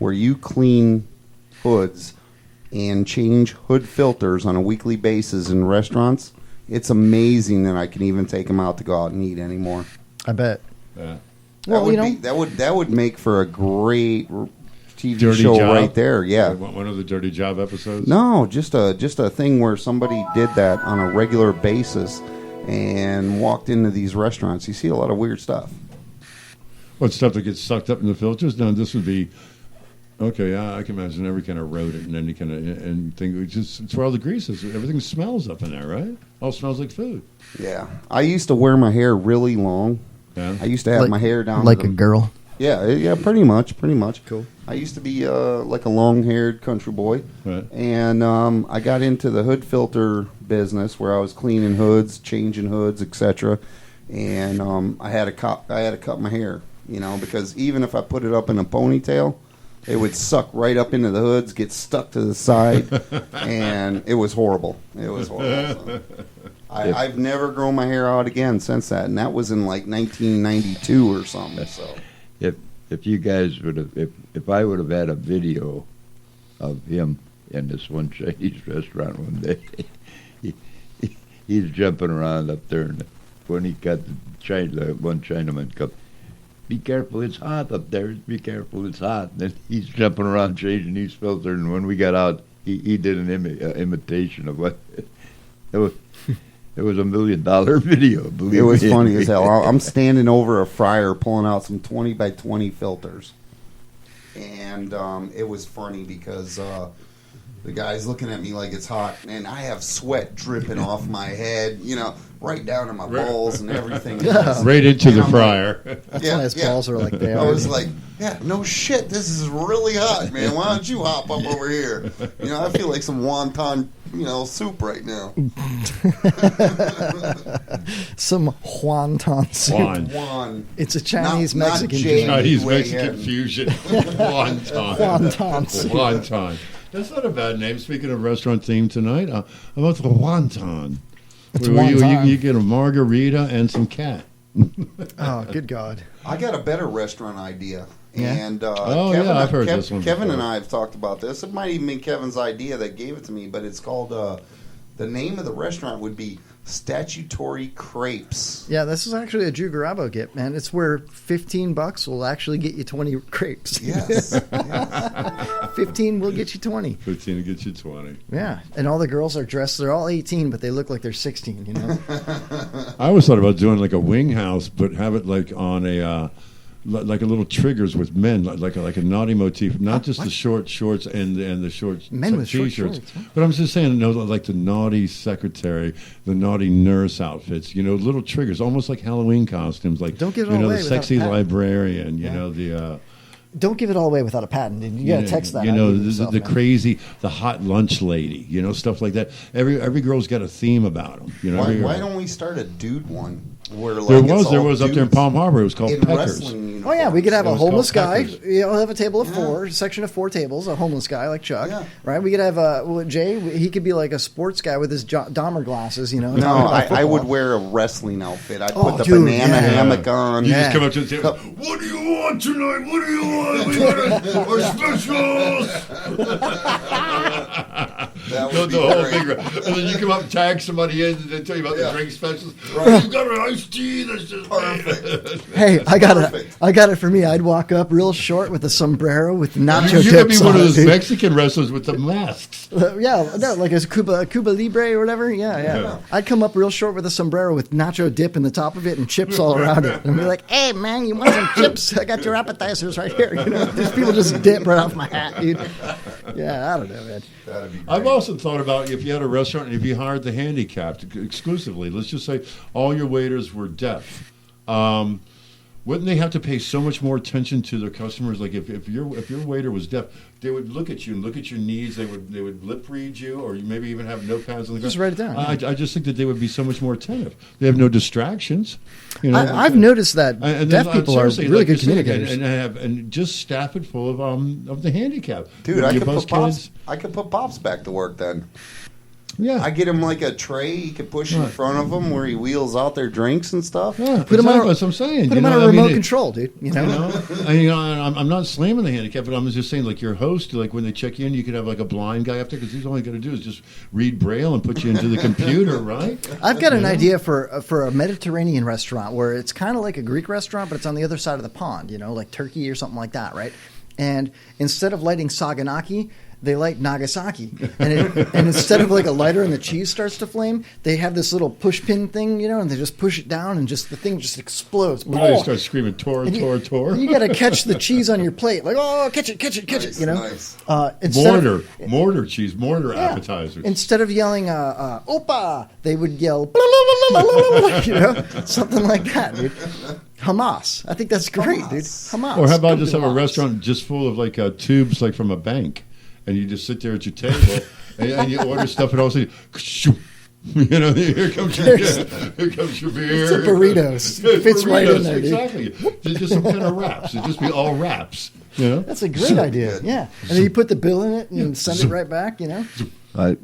where you clean hoods and change hood filters on a weekly basis in restaurants, it's amazing that I can even take them out to go out and eat anymore. I bet. Yeah. That would make for a great TV Dirty show Job? right there. Yeah. One of the Dirty Job episodes? No, just a thing where somebody did that on a regular basis and walked into these restaurants. You see a lot of weird stuff. What stuff that gets sucked up in the filters? No, this would be okay. I can imagine every kind of rodent and any kind of and thing. It's where all the grease is. Everything smells up in there, right? All smells like food. Yeah, I used to wear my hair really long. Yeah. I used to have my hair down like a girl. Yeah, pretty much. Cool. I used to be like a long-haired country boy, Right. and I got into the hood filter business where I was cleaning hoods, changing hoods, etc. And I had to cut my hair, because even if I put it up in a ponytail, it would suck right up into the hoods, get stuck to the side, and it was horrible. It was horrible. So. I've never grown my hair out again since that, and that was in like 1992 or something. So. If you guys would have, if I would have had a video of him in this one Chinese restaurant one day, he's jumping around up there, and when he got the one Chinaman come, be careful, it's hot up there. Be careful, it's hot. And then he's jumping around changing his filter, and when we got out, he did an imitation of what it was. It was $1 million video. Believe me. It was funny as hell. I'm standing over a fryer pulling out some 20 by 20 filters, and it was funny because the guy's looking at me like it's hot, and I have sweat dripping off my head, right down to my balls and everything. Right into the fryer. That's why his balls are like they are. I was like, yeah, no shit, this is really hot, man. Why don't you hop up over here? I feel like some wonton, soup right now. Some wonton soup. Juan. It's a Chinese Not Mexican Jay. dish. Chinese Way Mexican in. fusion. Wonton. Wonton soup. Wonton. That's not a bad name. Speaking of restaurant theme tonight, how about the wonton? It's Where wonton. you get a margarita and some cat. Oh, good God. I got a better restaurant idea. Yeah? And I've heard this one Kevin before. and I have talked about this. It might even be Kevin's idea that gave it to me, but it's called, the name of the restaurant would be Statutory Crepes. Yeah, this is actually a Drew Garabo gift, man. It's where $15 will actually get you 20 crepes. Yes. 15 will get you 20. 15 to get you 20. Yeah, and all the girls are dressed. They're all 18, but they look like they're 16. I always thought about doing like a wing house, but have it like on a like a little triggers with men, like a naughty motif, not just the short shorts and the short Men with short t-shirts. shorts, huh? But I'm just saying, like the naughty secretary, the naughty nurse outfits, little triggers, almost like Halloween costumes, like Don't give it all away the without sexy a patent. librarian, Yeah. the. Don't give it all away without a patent. You got to text that. out to yourself, the man. crazy, the hot lunch lady, stuff like that. Every girl's got a theme about them. Why don't we start a dude one? Where There it's all was up there in dudes Palm Harbor. It was called in Peckers. wrestling Oh, yeah, we could have It a was called homeless guy. Peckers. We'll have a table of Yeah. four, section of 4 tables, a homeless guy like Chuck, Yeah. right? We could have Jay, he could be like a sports guy with his Dahmer glasses, No, talking about I football. would wear a wrestling outfit. I'd Oh, put the dude, banana yeah. hammock on. You Yeah. just come up to the table. What do you want tonight? What do you want? We got our specials. That would The be whole great. thing, and then you come up and tag somebody in, and they tell you about Yeah. the drink specials. Right. You got an iced tea. That's just Perfect. Hey, I got Perfect. it for me. I'd walk up real short with a sombrero with nacho You could be dips one on of it, those dude. Mexican wrestlers with the masks. Yeah, no, like a Cuba Libre or whatever. Yeah. I'd come up real short with a sombrero with nacho dip in the top of it and chips all around it. And be like, hey, man, you want some chips? I got your appetizers right here. These people just dip right off my hat, dude. Yeah, I don't know, man. That'd be great. I've also thought about if you had a restaurant and if you hired the handicapped exclusively, let's just say all your waiters were deaf. Wouldn't they have to pay so much more attention to their customers? Like if your waiter was deaf, they would look at you and look at your needs. They would lip read you, or maybe even have notepads on the Just ground. write it down. I just think that they would be so much more attentive. They have no distractions. I've noticed that And deaf then, people are seriously, really like good you said, communicators. and just staff it full of the handicap. Dude, I You could buzz put kids. Pops back to work then. Yeah. I get him like a tray he can push in front of him where he wheels out their drinks and stuff. Yeah, Put him on a- that's what I'm saying. Put him on a remote control, dude. You know? I'm not slamming the handicap, but I'm just saying, like your host, like when they check you in, you could have like a blind guy up there because he's all you got to do is just read Braille and put you into the computer, right? I've got an idea for a Mediterranean restaurant where it's kind of like a Greek restaurant, but it's on the other side of the pond, you know, like Turkey or something like that, right? And instead of lighting Saganaki, they light Nagasaki. And instead of like a lighter and the cheese starts to flame, they have this little push pin thing, you know, and they just push it down and just the thing just explodes. They start screaming, Tor. You got to catch the cheese on your plate. Like, oh, catch it, you know? Nice. Mortar cheese, appetizers. Instead of yelling, Opa, they would yell, you know, something like that, dude. Hamas. I think that's great, dude. Hamas. Or how about just have a restaurant just full of like tubes like from a bank, and you just sit there at your table and you order stuff, and all of a sudden, you know, here comes your beer. It's a burritos. It fits right in there, dude. Exactly. Just some kind of wraps. It'd just be all wraps. You know? That's a great idea. Yeah. And then you put the bill in it and send it right back, you know?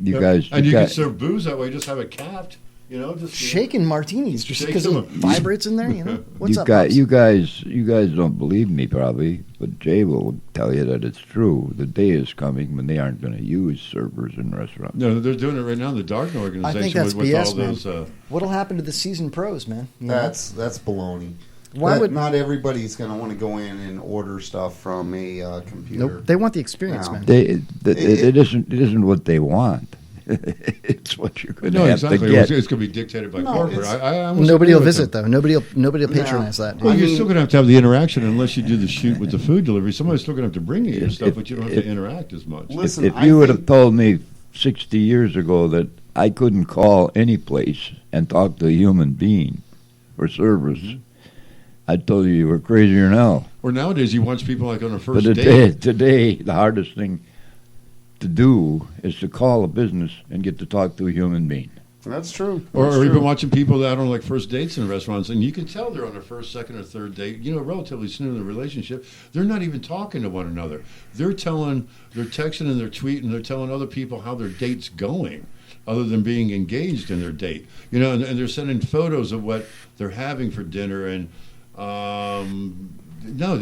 You guys, and you can serve booze that way. Just have it capped. You know, just shaking martinis just because it vibrates in there. You know, what's up? You guys don't believe me probably, but Jay will tell you that it's true. The day is coming when they aren't going to use servers in restaurants. No, they're doing it right now. The Darden organization. I think that's with BS, all man. those. What'll happen to the seasoned pros, man? You know? That's baloney. Why would not everybody's going to want to go in and order stuff from a computer? Nope. They want the experience, man. It isn't what they want. It's what you're going to have exactly. to get. It's going to be dictated by corporate. Nobody will visit though. Nobody will patronize that. Well, you're still going to have the interaction unless you do the shoot with the food delivery. Somebody's still going to have to bring you your stuff, but you don't have to interact as much. Listen, if you would have told me 60 years ago that I couldn't call any place and talk to a human being for service, I told you were crazier than hell. Or nowadays, you watch people like on a first But date. Today, the hardest thing to do is to call a business and get to talk to a human being. That's true. Or even watching people that are on like first dates in restaurants, and you can tell they're on a first, second, or third date. You know, relatively soon in the relationship, they're not even talking to one another. They're texting and they're tweeting. They're telling other people how their date's going, other than being engaged in their date. You know, and they're sending photos of what they're having for dinner and. No,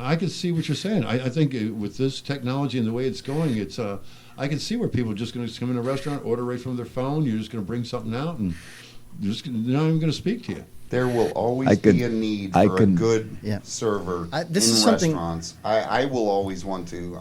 I can see what you're saying. I think with this technology and the way it's going, I can see where people are just going to come in a restaurant, order right from their phone. You're just going to bring something out, and they're not even going to speak to you. There will always be a need for a good server in restaurants. I will always want to.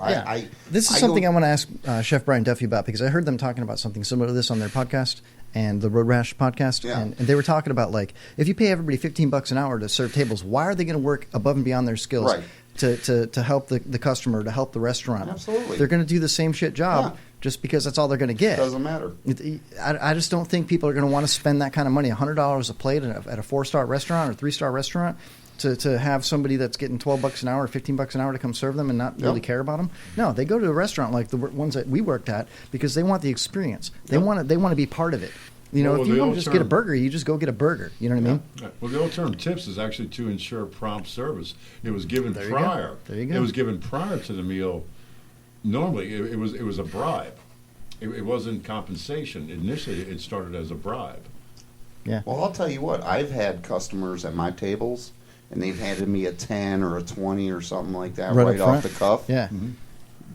This is something I want to ask Chef Brian Duffy about because I heard them talking about something similar to this on their podcast and the Rash Podcast. Yeah. And they were talking about, like, if you pay everybody $15 an hour to serve tables, why are they going to work above and beyond their skills to help the customer, to help the restaurant? Absolutely. They're going to do the same shit job just because that's all they're going to get. Doesn't matter. I just don't think people are going to want to spend that kind of money, $100 a plate at a 4-star restaurant or 3-star restaurant, to have somebody that's getting $12 an hour or $15 an hour to come serve them and not really care about them. No, they go to a restaurant like the ones that we worked at because they want the experience. They want to be part of it. You know, if you want to just get a burger, you just go get a burger. You know what I mean? Well, the old term tips is actually to ensure prompt service. It was given prior. There you go. It was given prior to the meal. Normally, it was a bribe. It wasn't compensation. Initially, it started as a bribe. Yeah. Well, I'll tell you what. I've had customers at my tables, and they've handed me a 10 or a 20 or something like that right off the cuff. Yeah.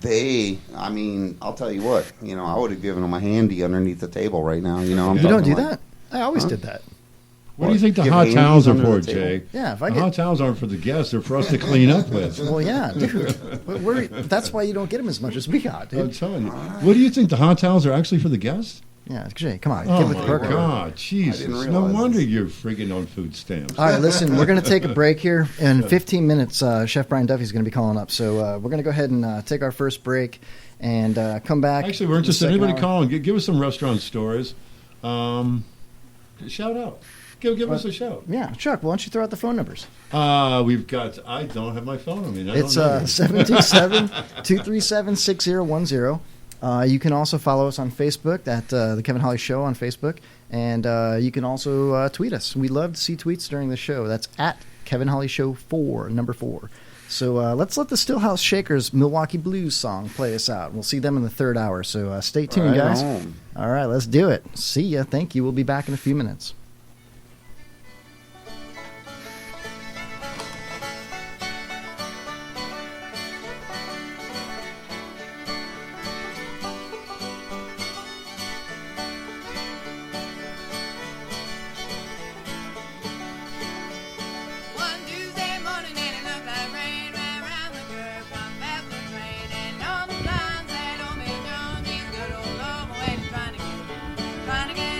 I'll tell you what. You know, I would have given them a handy underneath the table right now. You know, you don't do that. I always did that. What do you think the hot towels are for, Jay? Yeah, the hot towels aren't for the guests; they're for us to clean up with. Well, yeah, dude. That's why you don't get them as much as we got, dude. I'm telling you. What do you think the hot towels are actually for the guests? Yeah, Jay, come on. Oh, give it the burger. my God, Jesus. No wonder you're freaking on food stamps. All right, listen, we're going to take a break here. In 15 minutes, Chef Brian Duffy is going to be calling up. So we're going to go ahead and take our first break and come back. Actually, we're interested in anybody calling. Give us some restaurant stories. Shout out. Give us a shout. Yeah, Chuck, why don't you throw out the phone numbers? We've got, I don't have my phone. It's 727-237-6010. You can also follow us on Facebook at The Kevin Holly Show on Facebook. And you can also tweet us. We love to see tweets during the show. That's at Kevin Holly Show 4, number 4. So let's let the Stillhouse Shakers Milwaukee Blues song play us out. We'll see them in the third hour. So stay tuned, guys. On. All right, let's do it. See ya. Thank you. We'll be back in a few minutes. Trying to get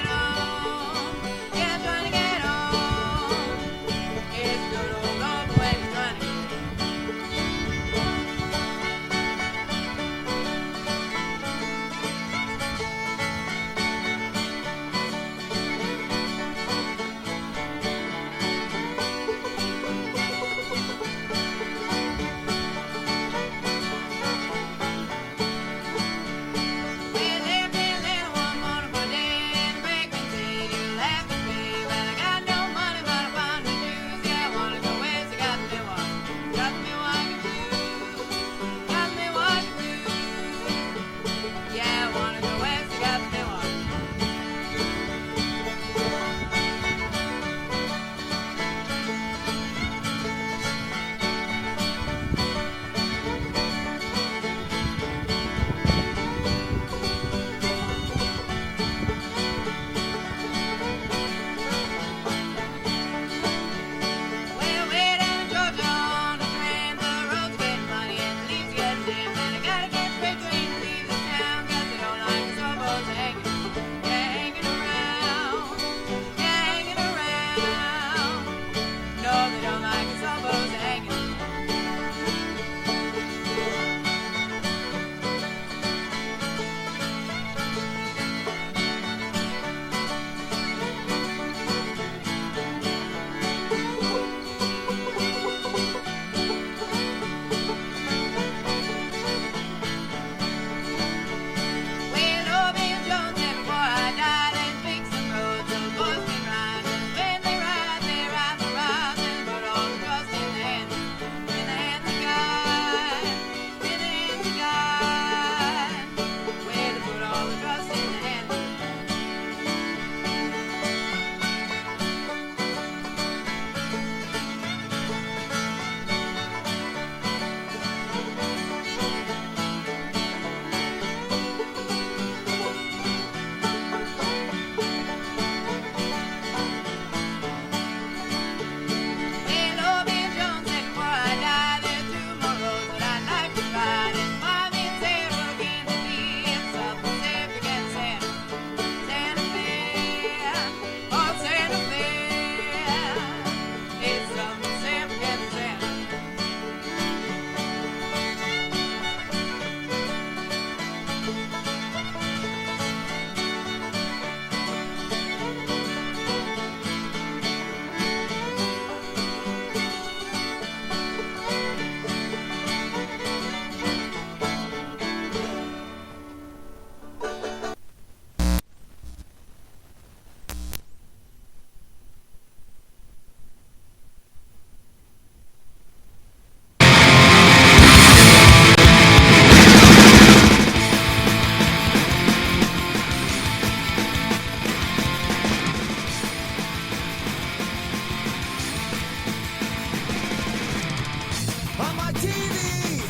TV.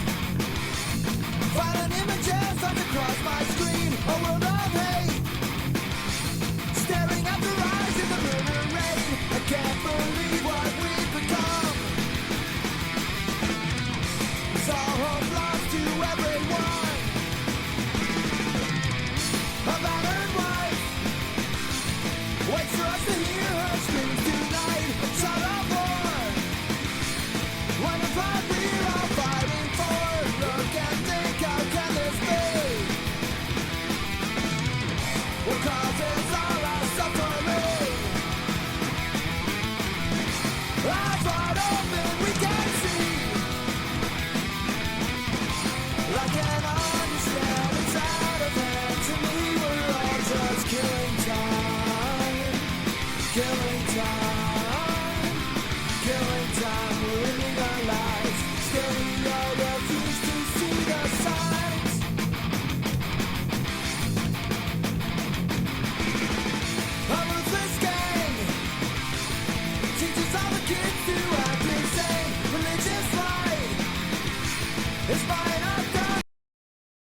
Violent images flash across my screen. A world